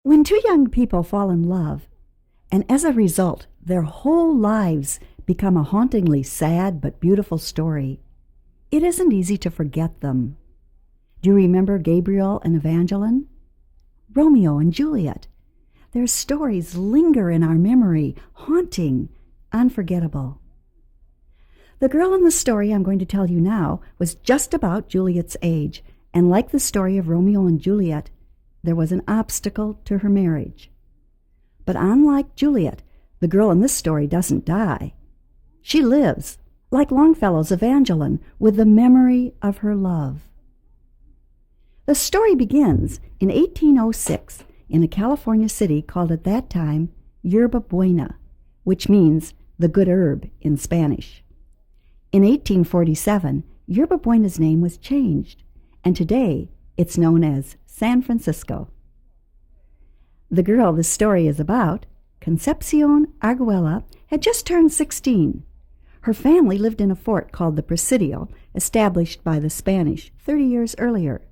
When two young people fall in love, and as a result, their whole lives become a hauntingly sad but beautiful story, it isn't easy to forget them. Do you remember Gabriel and Evangeline? Romeo and Juliet. Their stories linger in our memory, haunting, unforgettable. The girl in the story I'm going to tell you now was just about Juliet's age, and like the story of Romeo and Juliet, there was an obstacle to her marriage. But unlike Juliet, the girl in this story doesn't die. She lives, like Longfellow's Evangeline, with the memory of her love. The story begins in 1806 in a California city called at that time Yerba Buena, which means the good herb in Spanish. In 1847, Yerba Buena's name was changed, and today it's known as San Francisco. The girl this story is about, Concepcion Arguella, had just turned 16. Her family lived in a fort called the Presidio, established by the Spanish 30 years earlier.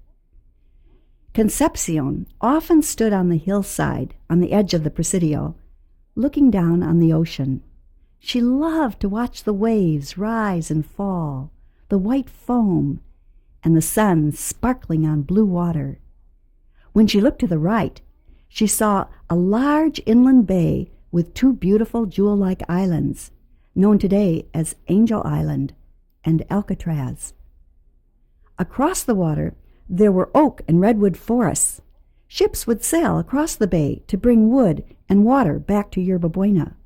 Concepcion often stood on the hillside on the edge of the Presidio, looking down on the ocean. She loved to watch the waves rise and fall, the white foam, and the sun sparkling on blue water. When she looked to the right, she saw a large inland bay with two beautiful jewel-like islands, known today as Angel Island and Alcatraz. Across the water, there were oak and redwood forests. Ships would sail across the bay to bring wood and water back to Yerba Buena.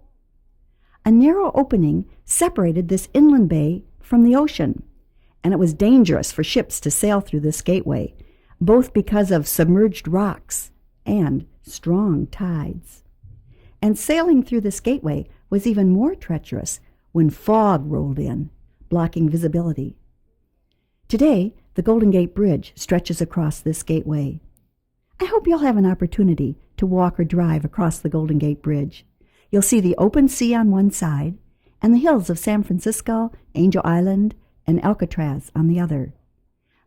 A narrow opening separated this inland bay from the ocean, and it was dangerous for ships to sail through this gateway, both because of submerged rocks and strong tides. And sailing through this gateway was even more treacherous when fog rolled in, blocking visibility. Today, the Golden Gate Bridge stretches across this gateway. I hope you'll have an opportunity to walk or drive across the Golden Gate Bridge. You'll see the open sea on one side and the hills of San Francisco, Angel Island, and Alcatraz on the other.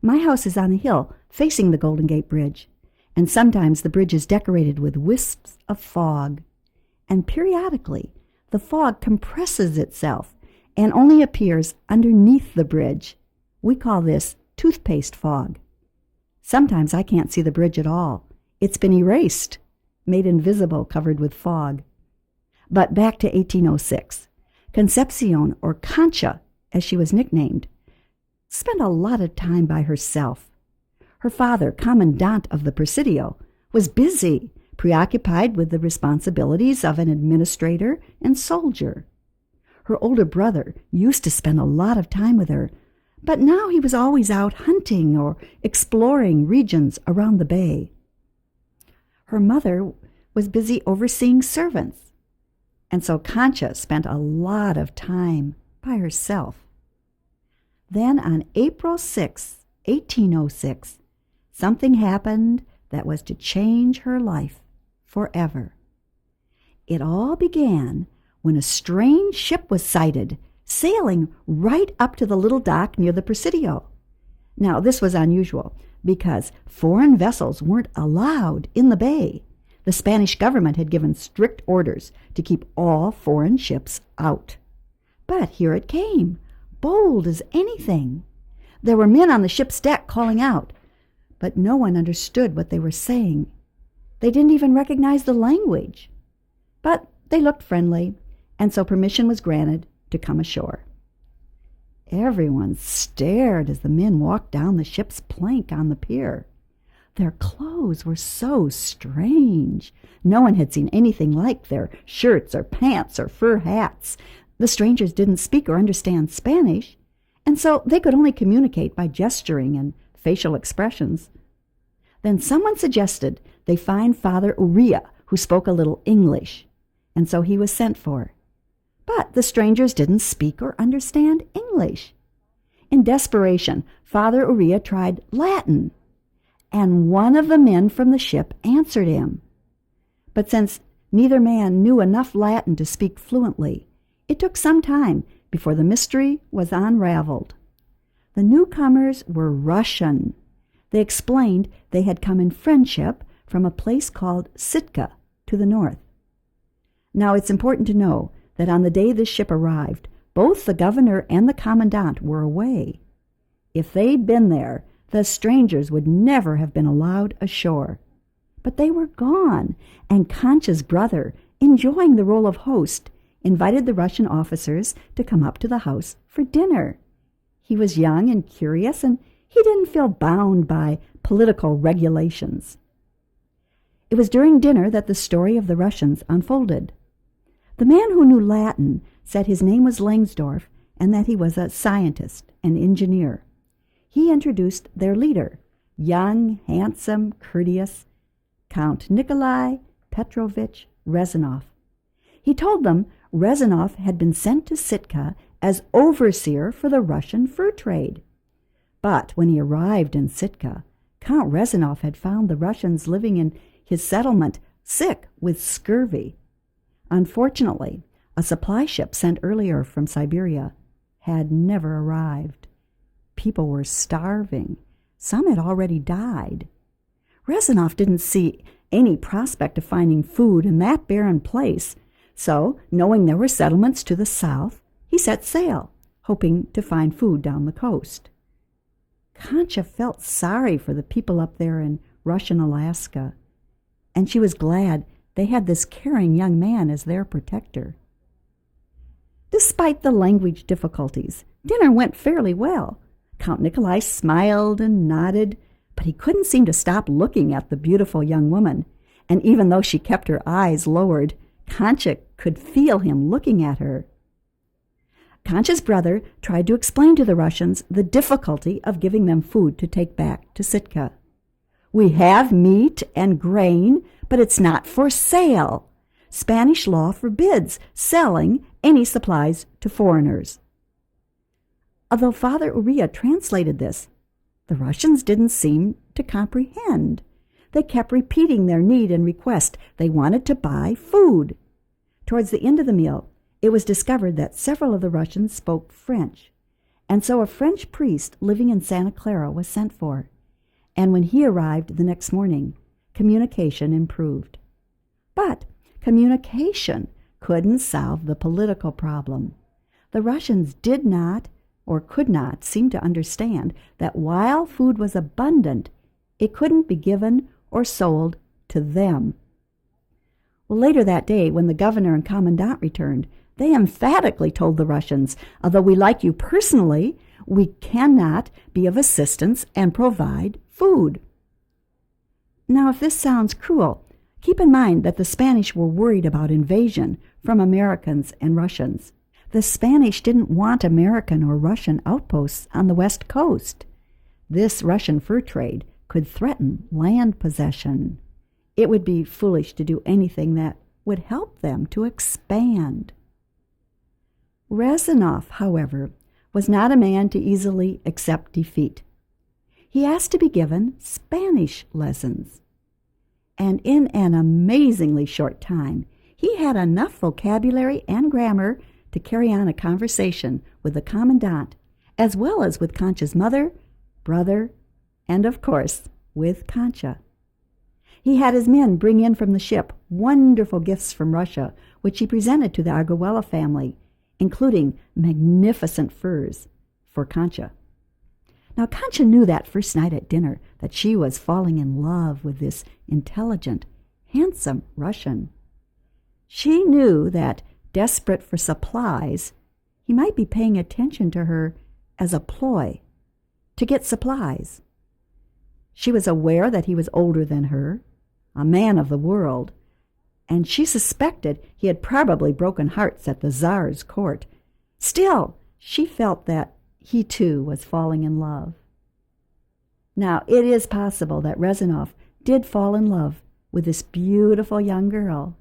My house is on a hill facing the Golden Gate Bridge, and sometimes the bridge is decorated with wisps of fog. And periodically, the fog compresses itself and only appears underneath the bridge. We call this toothpaste fog. Sometimes I can't see the bridge at all. It's been erased, made invisible, covered with fog. But back to 1806. Concepcion, or Concha, as she was nicknamed, spent a lot of time by herself. Her father, commandant of the Presidio, was busy, preoccupied with the responsibilities of an administrator and soldier. Her older brother used to spend a lot of time with her, but now he was always out hunting or exploring regions around the bay. Her mother was busy overseeing servants, and so Concha spent a lot of time by herself. Then on April 6, 1806, something happened that was to change her life forever. It all began when a strange ship was sighted, sailing right up to the little dock near the Presidio. Now, this was unusual because foreign vessels weren't allowed in the bay. The Spanish government had given strict orders to keep all foreign ships out. But here it came, bold as anything. There were men on the ship's deck calling out, but no one understood what they were saying. They didn't even recognize the language. But they looked friendly, and so permission was granted to come ashore. Everyone stared as the men walked down the ship's plank on the pier. Their clothes were so strange. No one had seen anything like their shirts or pants or fur hats. The strangers didn't speak or understand Spanish, and so they could only communicate by gesturing and facial expressions. Then someone suggested they find Father Uriah, who spoke a little English, and so he was sent for. But the strangers didn't speak or understand English. In desperation, Father Uriah tried Latin, and one of the men from the ship answered him. But since neither man knew enough Latin to speak fluently, it took some time before the mystery was unraveled. The newcomers were Russian. They explained they had come in friendship from a place called Sitka to the north. Now, it's important to know that on the day this ship arrived, both the governor and the commandant were away. If they'd been there, the strangers would never have been allowed ashore. But they were gone, and Concha's brother, enjoying the role of host, invited the Russian officers to come up to the house for dinner. He was young and curious, and he didn't feel bound by political regulations. It was during dinner that the story of the Russians unfolded. The man who knew Latin said his name was Langsdorff and that he was a scientist and engineer. He introduced their leader, young, handsome, courteous, Count Nikola Petrovic Rezanov. He told them Rezanov had been sent to Sitka as overseer for the Russian fur trade. But when he arrived in Sitka, Count Rezanov had found the Russians living in his settlement sick with scurvy. Unfortunately, a supply ship sent earlier from Siberia had never arrived. People were starving. Some had already died. Rezanov didn't see any prospect of finding food in that barren place, so, knowing there were settlements to the south, he set sail, hoping to find food down the coast. Concha felt sorry for the people up there in Russian Alaska, and she was glad they had this caring young man as their protector. Despite the language difficulties, dinner went fairly well. Count Nikolai smiled and nodded, but he couldn't seem to stop looking at the beautiful young woman, and even though she kept her eyes lowered, Concha could feel him looking at her. Concha's brother tried to explain to the Russians the difficulty of giving them food to take back to Sitka. "We have meat and grain, but it's not for sale. Spanish law forbids selling any supplies to foreigners." Although Father Uriah translated this, the Russians didn't seem to comprehend. They kept repeating their need and request. They wanted to buy food. Towards the end of the meal, it was discovered that several of the Russians spoke French, and so a French priest living in Santa Clara was sent for. And when he arrived the next morning, communication improved. But communication couldn't solve the political problem. The Russians did not or could not seem to understand that while food was abundant, it couldn't be given or sold to them. Well, later that day, when the governor and commandant returned, they emphatically told the Russians, "Although we like you personally, we cannot be of assistance and provide food." Now, if this sounds cruel, keep in mind that the Spanish were worried about invasion from Americans and Russians. The Spanish didn't want American or Russian outposts on the west coast. This Russian fur trade could threaten land possession. It would be foolish to do anything that would help them to expand. Rezanov, however, was not a man to easily accept defeat. He asked to be given Spanish lessons. And in an amazingly short time, he had enough vocabulary and grammar to carry on a conversation with the commandant, as well as with Concha's mother, brother, and, of course, with Concha. He had his men bring in from the ship wonderful gifts from Russia, which he presented to the Arguella family, including magnificent furs for Concha. Now, Concha knew that first night at dinner that she was falling in love with this intelligent, handsome Russian. She knew that, desperate for supplies, he might be paying attention to her as a ploy to get supplies. She was aware that he was older than her, a man of the world, and she suspected he had probably broken hearts at the Tsar's court. Still, she felt that he too was falling in love. Now, it is possible that Rezanov did fall in love with this beautiful young girl.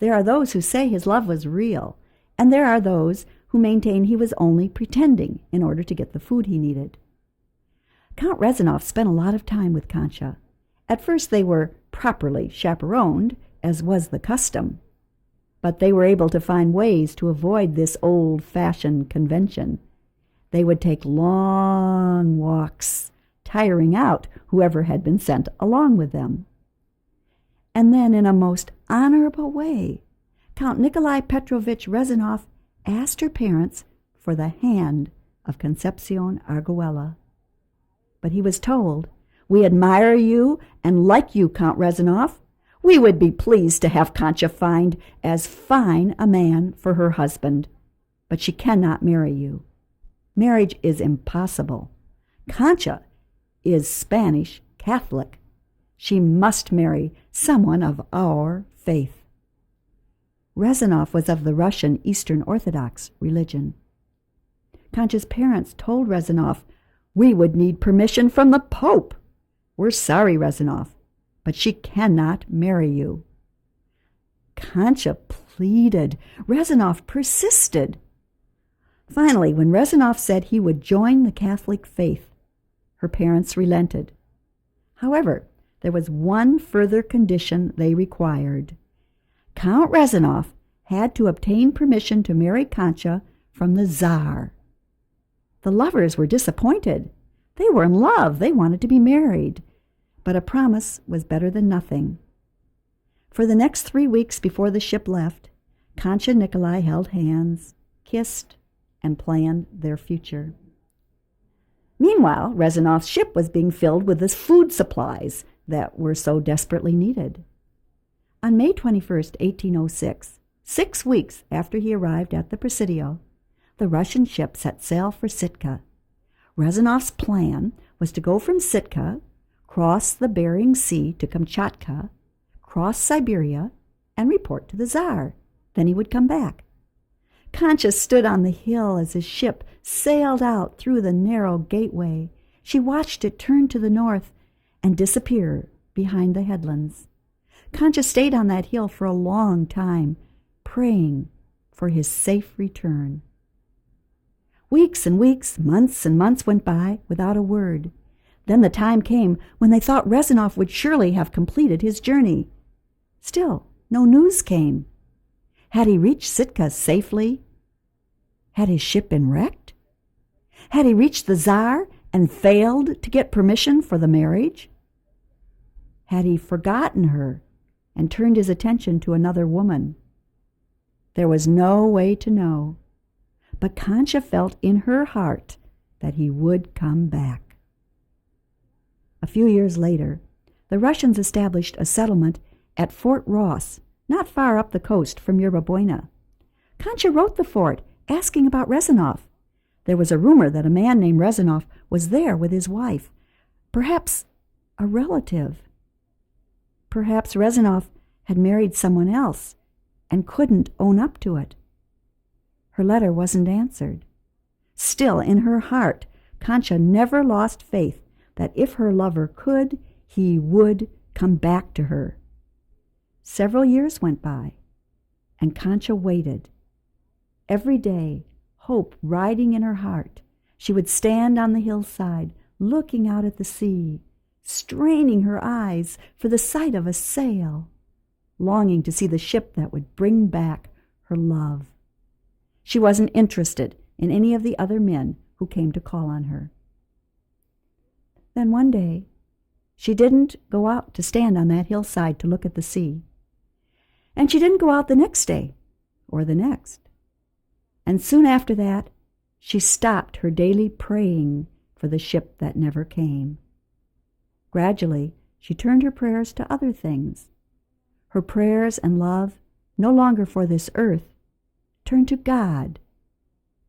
There are those who say his love was real, and there are those who maintain he was only pretending in order to get the food he needed. Count Rezanov spent a lot of time with Concha. At first they were properly chaperoned, as was the custom, but they were able to find ways to avoid this old-fashioned convention. They would take long walks, tiring out whoever had been sent along with them. And then, in a most honorable way, Count Nikolai Petrovich Rezanov asked her parents for the hand of Concepcion Arguella. But he was told, "We admire you and like you, Count Rezanov. We would be pleased to have Concha find as fine a man for her husband, but she cannot marry you. Marriage is impossible. Concha is Spanish Catholic. She must marry someone of our faith." Rezanov was of the Russian Eastern Orthodox religion. Concha's parents told Rezanov, "We would need permission from the Pope. We're sorry, Rezanov, but she cannot marry you." Concha pleaded. Rezanov persisted. Finally, when Rezanov said he would join the Catholic faith, her parents relented. However, there was one further condition they required. Count Rezanov had to obtain permission to marry Concha from the Tsar. The lovers were disappointed. They were in love. They wanted to be married. But a promise was better than nothing. For the next 3 weeks before the ship left, Concha and Nikolai held hands, kissed, and planned their future. Meanwhile, Rezanov's ship was being filled with the food supplies that were so desperately needed. On May 21, 1806, 6 weeks after he arrived at the Presidio, the Russian ship set sail for Sitka. Rezanov's plan was to go from Sitka, cross the Bering Sea to Kamchatka, cross Siberia, and report to the Tsar. Then he would come back. Concha stood on the hill as his ship sailed out through the narrow gateway. She watched it turn to the north and disappear behind the headlands. Concha stayed on that hill for a long time, praying for his safe return. Weeks and weeks, months and months went by without a word. Then the time came when they thought Rezanov would surely have completed his journey. Still, no news came. Had he reached Sitka safely? Had his ship been wrecked? Had he reached the Tsar and failed to get permission for the marriage? Had he forgotten her and turned his attention to another woman? There was no way to know, but Concha felt in her heart that he would come back. A few years later, the Russians established a settlement at Fort Ross, not far up the coast from Yerba Buena. Concha wrote the fort, asking about Rezanov. There was a rumor that a man named Rezanov was there with his wife, perhaps a relative. Perhaps Rezanov had married someone else and couldn't own up to it. Her letter wasn't answered. Still, in her heart, Concha never lost faith that if her lover could, he would come back to her. Several years went by, and Concha waited. Every day, hope riding in her heart, she would stand on the hillside, looking out at the sea, straining her eyes for the sight of a sail, longing to see the ship that would bring back her love. She wasn't interested in any of the other men who came to call on her. Then one day, she didn't go out to stand on that hillside to look at the sea. And she didn't go out the next day, or the next. And soon after that, she stopped her daily praying for the ship that never came. Gradually, she turned her prayers to other things. Her prayers and love, no longer for this earth, turned to God.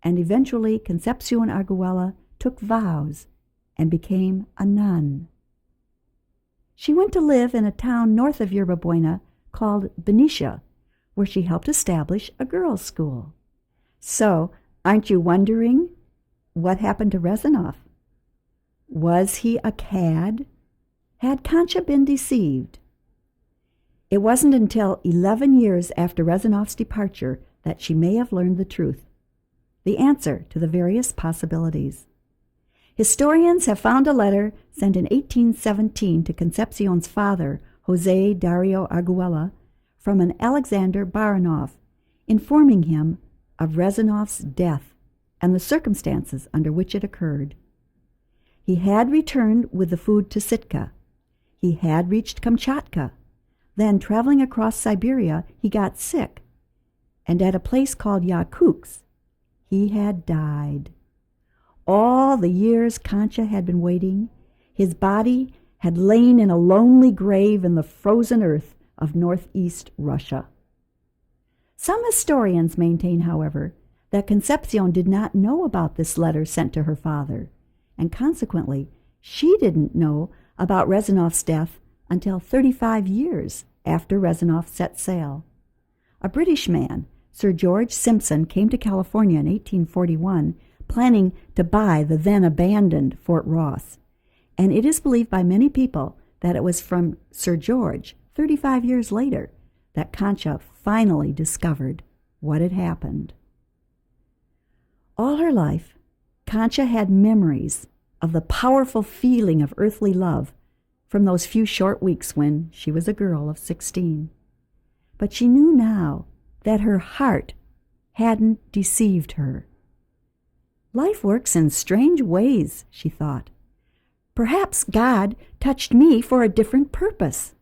And eventually, Concepcion Arguella took vows and became a nun. She went to live in a town north of Yerba Buena called Benicia, where she helped establish a girls' school. So, aren't you wondering what happened to Rezanov? Was he a cad? Had Concha been deceived? It wasn't until 11 years after Rezanov's departure that she may have learned the truth, the answer to the various possibilities. Historians have found a letter sent in 1817 to Concepcion's father, Jose Dario Arguella, from an Alexander Baranov, informing him of Rezanov's death and the circumstances under which it occurred. He had returned with the food to Sitka. He had reached Kamchatka, Then, traveling across Siberia, he got sick, and at a place called Yakutsk, he had died. All the years Concha had been waiting, his body had lain in a lonely grave in the frozen earth of northeast Russia. Some historians maintain, however, that Concepcion did not know about this letter sent to her father, and consequently, she didn't know about Rezanov's death until 35 years after Rezanov set sail. A British man, Sir George Simpson, came to California in 1841, planning to buy the then abandoned Fort Ross, and it is believed by many people that it was from Sir George, 35 years later, that Concha finally discovered what had happened. All her life, Concha had memories of the powerful feeling of earthly love from those few short weeks when she was a girl of 16. But she knew now that her heart hadn't deceived her. Life works in strange ways, she thought. Perhaps God touched me for a different purpose.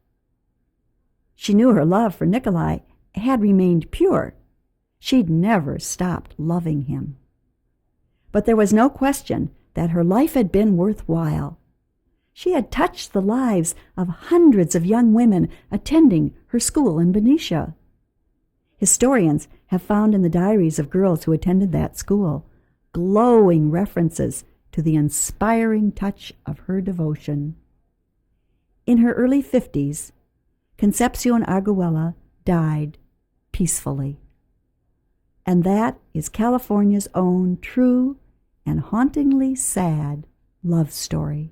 She knew her love for Nikolai had remained pure. She'd never stopped loving him. But there was no question that her life had been worthwhile. She had touched the lives of hundreds of young women attending her school in Benicia. Historians have found in the diaries of girls who attended that school glowing references to the inspiring touch of her devotion. In her early 50s, Concepcion Arguella died peacefully. And that is California's own true and hauntingly sad love story.